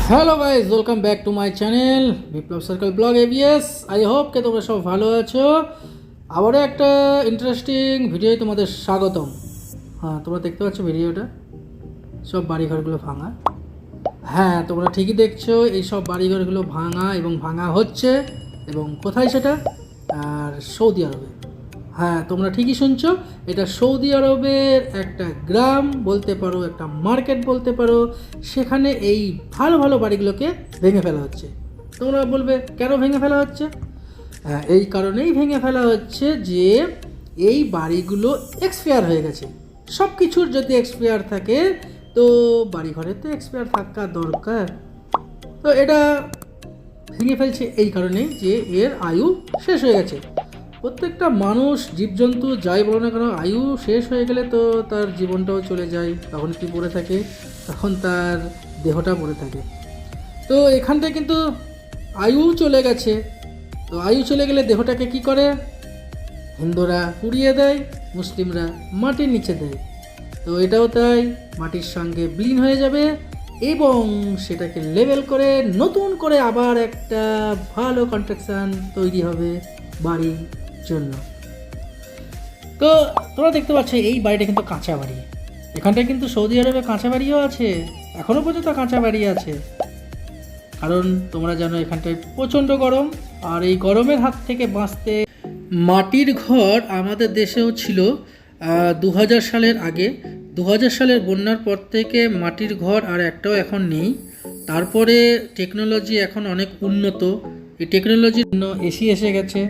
Hello guys, welcome back to my channel Biplab circle blog ABS. I hope কে তোমরা সব ভালো আছো। আবারও একটা ইন্টারেস্টিং ভিডিও তোমাদের স্বাগতম। হ্যাঁ, তোমরা দেখতে পাচ্ছ ভিডিওটা, সব বাড়িঘরগুলো ভাঙা। হ্যাঁ, তোমরা ঠিকই দেখছো, এই সব বাড়িঘরগুলো ভাঙা এবং ভাঙা হচ্ছে। এবং কোথায় সেটা? আর সৌদি আরবে। হ্যাঁ, তোমরা ঠিকই শুনছো, এটা সৌদি আরবের একটা গ্রাম বলতে পারো, একটা মার্কেট বলতে পারো। সেখানে এই ভালো ভালো বাড়িগুলোকে ভেঙে ফেলা হচ্ছে। তোমরা বলবে কেন ভেঙে ফেলা হচ্ছে? হ্যাঁ, এই কারণেই ভেঙে ফেলা হচ্ছে যে এই বাড়িগুলো এক্সপায়ার হয়ে গেছে। সব কিছুর যদি এক্সপায়ার থাকে তো বাড়িঘরে তো এক্সপায়ার থাকা দরকার। তো এটা ভেঙে ফেলছে এই কারণেই যে এর আয়ু শেষ হয়ে গেছে। প্রত্যেকটা মানুষ, জীবজন্তু যাই বলো না কেন, আয়ু শেষ হয়ে গেলে তো তার জীবনটাও চলে যায়। তখন কি পড়ে থাকে? তখন তার দেহটা পড়ে থাকে। তো এখানটায় কিন্তু আয়ু চলে গেছে। তো আয়ু চলে গেলে দেহটাকে কি করে? হিন্দুরা পুড়িয়ে দেয়, মুসলিমরা মাটির নিচে দেয়। তো এটাও তাই, মাটির সঙ্গে বিলীন হয়ে যাবে এবং সেটাকে লেবেল করে নতুন করে আবার একটা ভালো কনস্ট্রাকশান তৈরি হবে বাড়ির জন্য। তো তোমরা দেখতে পাচ্ছ এই বাড়িটা কিন্তু কাঁচা বাড়ি। এখানটায় কিন্তু সৌদি আরবে কাঁচা বাড়িও আছে, এখনও পর্যন্ত কাঁচা বাড়ি আছে। কারণ তোমরা জানো এখানটায় প্রচণ্ড গরম, আর এই গরমের হাত থেকে বাঁচতে মাটির ঘর আমাদের দেশেও ছিল 2000 সালের আগে। 2000 সালের বন্যার পর থেকে মাটির ঘর আর একটাও এখন নেই। তারপরে টেকনোলজি এখন অনেক উন্নত, এই টেকনোলজির জন্য এসি এসে গেছে।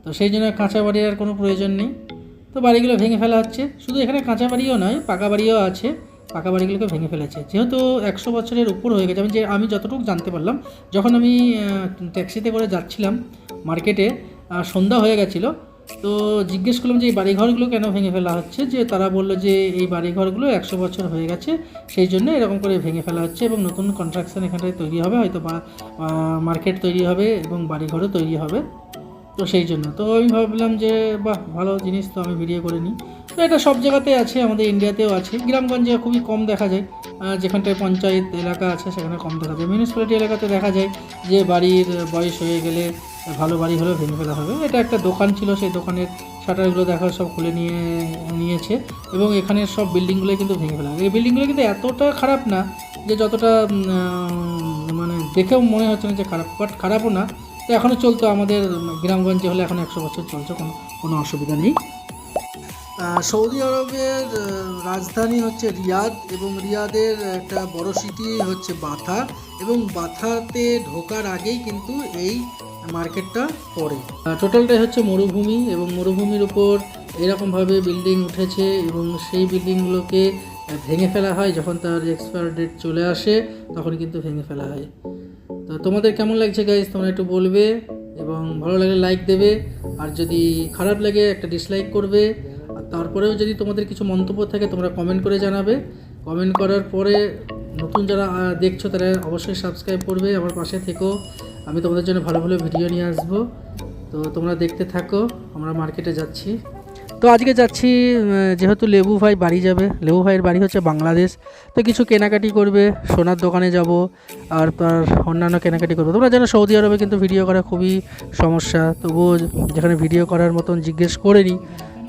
তো সেই জন্য কাঁচা বাড়ির আর কোনো প্রয়োজন নেই। তো বাড়িগুলো ভেঙে ফেলা হচ্ছে। শুধু এখানে কাঁচা বাড়িও নয়, পাকা বাড়িও আছে। পাকা বাড়িগুলোকে ভেঙে ফেলেছে যেহেতু 100 বছরের উপর হয়ে গেছে। আমি যতটুকু জানতে পারলাম, যখন আমি ট্যাক্সিতে করে যাচ্ছিলাম মার্কেটে, সন্ধ্যা হয়ে গেছিলো। তো জিজ্ঞেস করলাম যে এই বাড়িঘরগুলো কেন ভেঙে ফেলা হচ্ছে। যে তারা বললো যে এই বাড়িঘরগুলো 100 বছর হয়ে গেছে, সেই জন্য এরকম করে ভেঙে ফেলা হচ্ছে এবং নতুন কনস্ট্রাকশন এখানটায় তৈরি হবে, হয়তো বা মার্কেট তৈরি হবে এবং বাড়িঘরও তৈরি হবে। তো সেই জন্য তো আমি ভাবলাম যে বাহ, ভালো জিনিস, তো আমি ভিডিও করে নিই। তো এটা সব জায়গাতেই আছে, আমাদের ইন্ডিয়াতেও আছে। গ্রামগঞ্জে খুবই কম দেখা যায়, যেখানটায় পঞ্চায়েত এলাকা আছে সেখানে কম দেখা যায়। মিউনিসিপ্যালিটি এলাকাতে দেখা যায় যে বাড়ির বয়স হয়ে গেলে, ভালো বাড়ি হলেও ভেঙে ফেলা হবে। এটা একটা দোকান ছিল, সেই দোকানের শাটারগুলো দেখা সব খুলে নিয়েছে এবং এখানের সব বিল্ডিংগুলো কিন্তু ভেঙে ফেলা হবে। এই বিল্ডিংগুলো কিন্তু এতটা খারাপ না যে যতটা মানে দেখেও মনে হচ্ছে না যে খারাপ, বাট খারাপও না। তো এখনও চলতো, আমাদের গ্রামগঞ্জে হলে এখন 100 বছর চলছে, কোনো অসুবিধা নেই। সৌদি আরবের রাজধানী হচ্ছে রিয়াদ এবং রিয়াদের একটা বড় সিটি হচ্ছে বাথা, এবং বাথাতে ঢোকার আগেই কিন্তু এই মার্কেটটা পড়ে। টোটালটাই হচ্ছে মরুভূমি এবং মরুভূমির উপর এরকমভাবে বিল্ডিং উঠেছে এবং সেই বিল্ডিংগুলোকে ভেঙে ফেলা হয় যখন তার এক্সপায়ার ডেট চলে আসে, তখন কিন্তু ভেঙে ফেলা হয়। তো তোমাদের কেমন লাগছে গাইজ, তোমরা একটু বলবে এবং ভালো লাগলে লাইক দেবে, আর যদি খারাপ লাগে একটা ডিসলাইক করবে। আর তারপরেও যদি তোমাদের কিছু মন্তব্য থাকে তোমরা কমেন্ট করে জানাবে। কমেন্ট করার পরে নতুন যারা দেখছো তারা অবশ্যই সাবস্ক্রাইব করবে, আমার পাশে থেকো। আমি তোমাদের জন্য ভালো ভালো ভিডিও নিয়ে আসবো। তো তোমরা দেখতে থাকো। আমরা মার্কেটে যাচ্ছি। তো আজকে যাচ্ছি যেহেতু লেবু ভাই বাড়ি যাবে। লেবু ভাইয়ের বাড়ি হচ্ছে বাংলাদেশ। তো কিছু কেনাকাটি করবে, সোনার দোকানে যাব আর তার অন্যান্য কেনাকাটি করবো। তোমরা জানো সৌদি আরবে কিন্তু ভিডিও করা খুবই সমস্যা, তবুও যেখানে ভিডিও করার মতন জিজ্ঞেস করে নিই,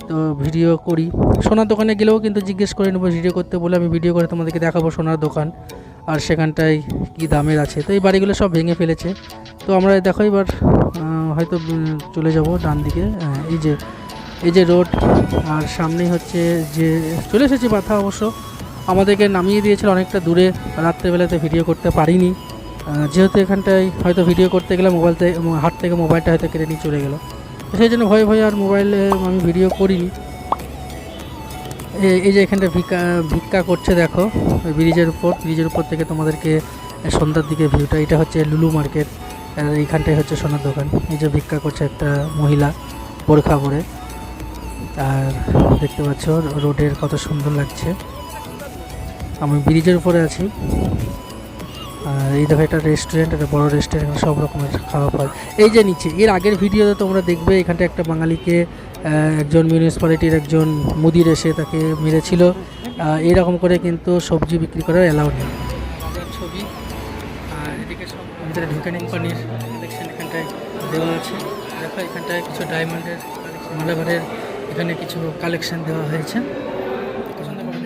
তো ভিডিও করি। সোনার দোকানে গেলেও কিন্তু জিজ্ঞেস করে নেবো ভিডিও করতে বলে, আমি ভিডিও করে তোমাদেরকে দেখাবো সোনার দোকান আর সেখানটায় কী দামের আছে। তো এই বাড়িগুলো সব ভেঙে ফেলেছে। তো আমরা দেখো এবার হয়তো চলে যাব ডান দিকে। এই যে রোড, আর সামনেই হচ্ছে যে চলে এসেছি বাথা। অবশ্য আমাদেরকে নামিয়ে দিয়েছিল অনেকটা দূরে, রাত্রেবেলাতে ভিডিও করতে পারিনি যেহেতু এখানটায় হয়তো ভিডিও করতে গেলে হাত থেকে মোবাইলটা হয়তো কেটে নিয়ে চলে গেল, সেই জন্য ভয়ে আর মোবাইলে আমি ভিডিও করিনি। এই যে এখানটা ভিক্ষা করছে দেখো ব্রিজের উপর থেকে তোমাদেরকে সন্ধ্যার দিকে ভিউটা। এটা হচ্ছে লুলু মার্কেট, এইখানটায় হচ্ছে সোনার দোকান। এই যে ভিক্ষা করছে একটা মহিলা বোরখা পরে, আর দেখতে পাচ্ছ রোডের কত সুন্দর লাগছে। আমি ব্রিজের উপরে আছি, আর এই দেখো একটা রেস্টুরেন্ট, একটা বড় রেস্টুরেন্ট, সব রকমের খাওয়া পায়। এই যে নিচে এর আগের ভিডিওতে তোমরা দেখবে এখানটা একটা বাঙালিকে একজন মিউনিসিপ্যালিটির একজন মুদির এসে তাকে মেরেছিল। এইরকম করে কিন্তু সবজি বিক্রি করার অ্যালাউ নেই। ছবি ভিতরে ঢুকে নিন। কোম্পানির কালেকশন এখানটায় দেওয়া আছে। দেখো এখানটায় কিছু ডায়মন্ডের মালাবারের এখানে কিছু কালেকশন দেওয়া হয়েছে।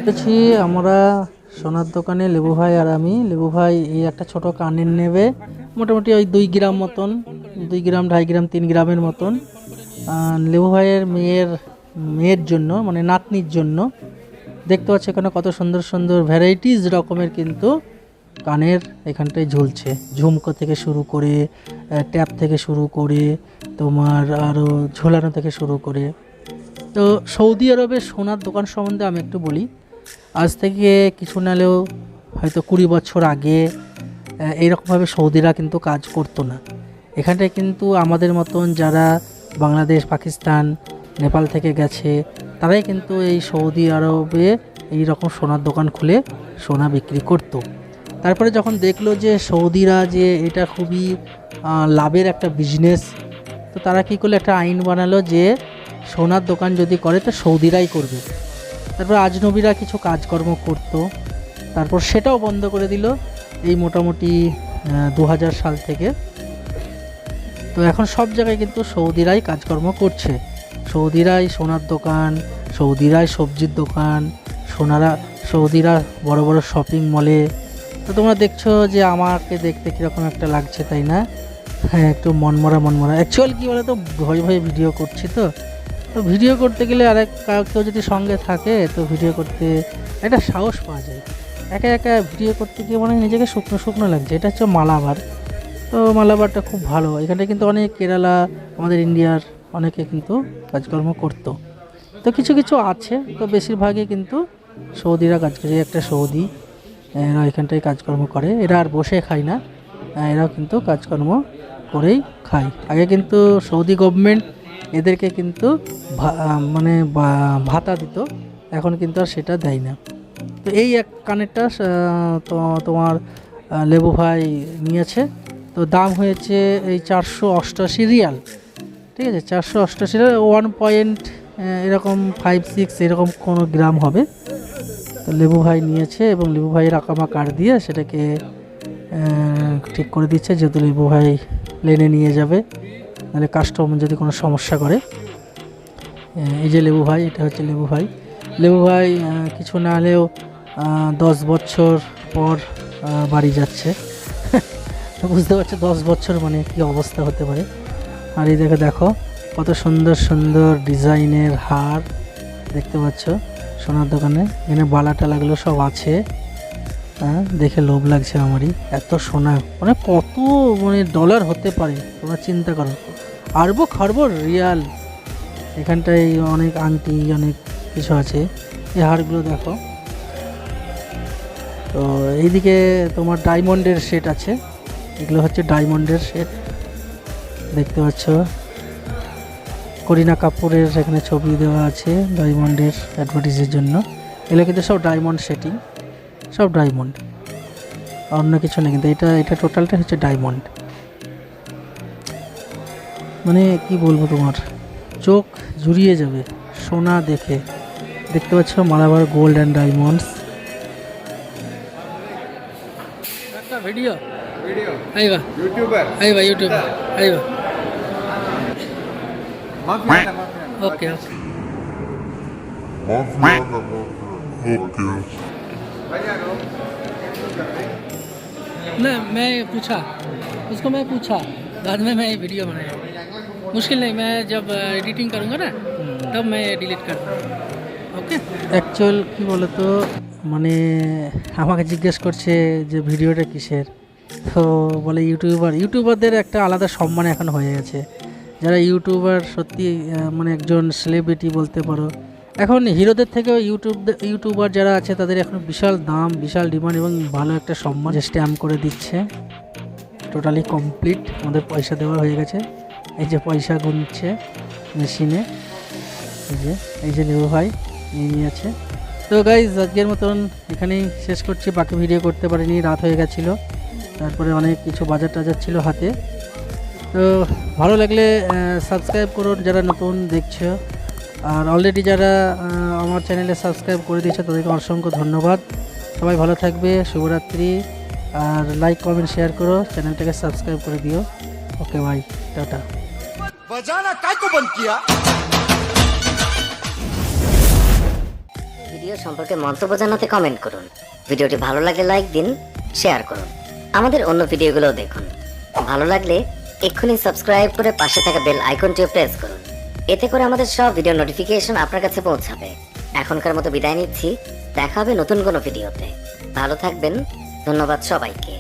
দেখছি আমরা সোনার দোকানে লেবু ভাই আর আমি। লেবু ভাই এই একটা ছোট কানের নেবে, মোটামুটি ওই 2 গ্রাম মতন, 2 গ্রাম 2.5 গ্রাম 3 গ্রামের মতন। লেবু ভাইয়ের মেয়ের জন্য, মানে নাতনির জন্য। দেখতে পাচ্ছি এখানে কত সুন্দর সুন্দর ভ্যারাইটিস রকমের কিন্তু কানের এখানটায় ঝুলছে। ঝুমকো থেকে শুরু করে, ট্যাপ থেকে শুরু করে, তোমার আরও ঝোলানো থেকে শুরু করে। তো সৌদি আরবের সোনার দোকান সম্বন্ধে আমি একটু বলি। আজ থেকে কিছু নালেও হয়তো 20 বছর আগে এইরকমভাবে সৌদিরা কিন্তু কাজ করতো না। এখানটায় কিন্তু আমাদের মতন যারা বাংলাদেশ, পাকিস্তান, নেপাল থেকে গেছে, তারাই কিন্তু এই সৌদি আরবে এই রকম সোনার দোকান খুলে সোনা বিক্রি করতো। তারপরে যখন দেখলো যে সৌদিরা যে এটা খুবই লাভের একটা বিজনেস, তো তারা কী করলো, একটা আইন বানালো যে সোনার দোকান যদি করে তো সৌদিরাই করবে। তারপর আজনবীরা কিছু কাজকর্ম করতো, তারপর সেটাও বন্ধ করে দিল এই মোটামুটি 2000 সাল থেকে। তো এখন সব জায়গায় কিন্তু সৌদিরাই কাজকর্ম করছে। সৌদিরাই সোনার দোকান, সৌদিরাই সবজির দোকান, সৌদিরা বড় বড় শপিং মলে। তো তোমরা দেখছো যে আমাকে দেখতে কীরকম একটা লাগছে, তাই না? হ্যাঁ, একটু মনমরা। অ্যাকচুয়ালি কী বলে, তো ভয়ে ভয়ে ভিডিও করছি। তো ভিডিও করতে গেলে আরেক কেউ যদি সঙ্গে থাকে তো ভিডিও করতে একটা সাহস পাওয়া যায়। একা একা ভিডিও করতে গিয়ে মনে হয় নিজেকে শুকনো শুকনো লাগছে। এটা হচ্ছে মালাবার। তো মালাবারটা খুব ভালো। এখানে কিন্তু অনেক কেরালা, আমাদের ইন্ডিয়ার অনেকে কিন্তু কাজকর্ম করতো। তো কিছু কিছু আছে, তো বেশিরভাগই কিন্তু সৌদিরা কাজ করে। একটা সৌদি, এরা এখানটায় কাজকর্ম করে। এরা আর বসে খায় না, এরাও কিন্তু কাজকর্ম করেই খায়। আগে কিন্তু সৌদি গভর্নমেন্ট এদেরকে কিন্তু মানে ভাতা দিত, এখন কিন্তু আর সেটা দেয় না। তো এই এক কানেরটা তোমার লেবু ভাই নিয়েছে। তো দাম হয়েছে এই 488 রিয়াল। ঠিক আছে, 488 রিয়াল, 1 পয়েন্ট এরকম 5-6 এরকম কোনো গ্রাম হবে। তো লেবু ভাই নিয়েছে এবং লেবু ভাইয়ের আকামা কার্ড দিয়ে সেটাকে ঠিক করে দিচ্ছে, যেহেতু লেবু ভাই প্লেনে নিয়ে যাবে, নাহলে কাস্টমার যদি কোনো সমস্যা করে। এই যে লেবু ভাই, এটা হচ্ছে লেবু ভাই। লেবু ভাই কিছু না হলেও 10 বছর পর বাড়ি যাচ্ছে। তো বুঝতে পারছো 10 বছর মানে কী অবস্থা হতে পারে। আর এই দেখো কত সুন্দর সুন্দর ডিজাইনের হার দেখতে পাচ্ছ সোনার দোকানে। এখানে বালা টালাগুলো সব আছে। হ্যাঁ, দেখে লোভ লাগছে আমারই। এত সোনা মানে কত মানে ডলার হতে পারে তোমরা চিন্তা করো। আরবো খরবো রিয়াল। এখানটায় অনেক আংটি, অনেক কিছু আছে। এই হারগুলো দেখো। তো এইদিকে তোমার ডায়মন্ডের সেট আছে। এগুলো হচ্ছে ডায়মন্ডের সেট, দেখতে পাচ্ছ। করিনা কাপুরের এখানে ছবি দেওয়া আছে ডায়মন্ডের অ্যাডভার্টাইজের জন্য। এগুলো কিন্তু সব ডায়মন্ড সেটিং, সব ডায়মন্ড, অন্য কিছু নেই। কিন্তু এটা টোটালটা হচ্ছে ডায়মন্ড। মানে কি বলবো, তোমার চোখ জুড়িয়ে যাবে সোনা দেখে। দেখতে পাচ্ছ মালাবার গোল্ড অ্যান্ড ডায়মন্ডস। একটা ভিডিও আইবা ইউটিউবার, আইবা ओके नहीं, मैं पूछा उसको, मैं पूछा बाद में मैं वीडियो बनाया। मुश्किल नहीं, मैं जब एडिटिंग करूँगा ना तब मैं डिलीट कर दूँगा। ओके। অ্যাকচুয়াল কি বলো তো, মানে আমাকে জিজ্ঞেস করছে যে ভিডিওটা কিসের। তো বলে ইউটিউবারদের একটা আলাদা সম্মান এখন হয়ে গেছে। যারা ইউটিউবার সত্যি মানে একজন সেলিব্রিটি বলতে পারো। এখন হিরোদের থেকেও ইউটিউবার যারা আছে তাদের এখন বিশাল দাম, বিশাল ডিমান্ড এবং ভালো একটা সম্মান স্ট্যাম্প করে দিচ্ছে। টোটালি কমপ্লিট, আমাদের পয়সা দেওয়া হয়ে গেছে। এই যে পয়সা গুনছে মেশিনে, এই যে লেবু ভাই নিয়ে নিয়েছে। তো গাইজ আজকের মতন এখানেই শেষ করছি। বাকি ভিডিও করতে পারিনি, রাত হয়ে গেছিলো। তারপরে অনেক কিছু বাজার টাজার ছিল হাতে। তো ভালো লাগলে সাবস্ক্রাইব করুন যারা নতুন দেখছো, আর অলরেডি যারা আমার চ্যানেলে সাবস্ক্রাইব করে দিয়েছে তাদেরকে অসংখ্য ধন্যবাদ। সবাই ভালো থাকবে, শুভরাত্রি। আর লাইক কমেন্ট শেয়ার করো, চ্যানেলটাকে সাবস্ক্রাইব করে দিও। ওকে ভাই, টাটা। बजाना काय को बंद किया? ভিডিও সম্পর্কে মন্তব্য জানাতে কমেন্ট করুন। ভিডিওটি ভালো লাগলে লাইক দিন, শেয়ার করুন। আমাদের অন্য ভিডিওগুলো দেখুন। ভালো লাগলে এক্ষুনি সাবস্ক্রাইব করে পাশে থাকা বেল আইকনটিও প্রেস করুন। এতে করে আমাদের সব ভিডিও নোটিফিকেশন আপনার কাছে পৌঁছাবে। এখনকার মতো বিদায় নিচ্ছি, দেখা হবে নতুন কোনো ভিডিওতে। ভালো থাকবেন, ধন্যবাদ সবাইকে।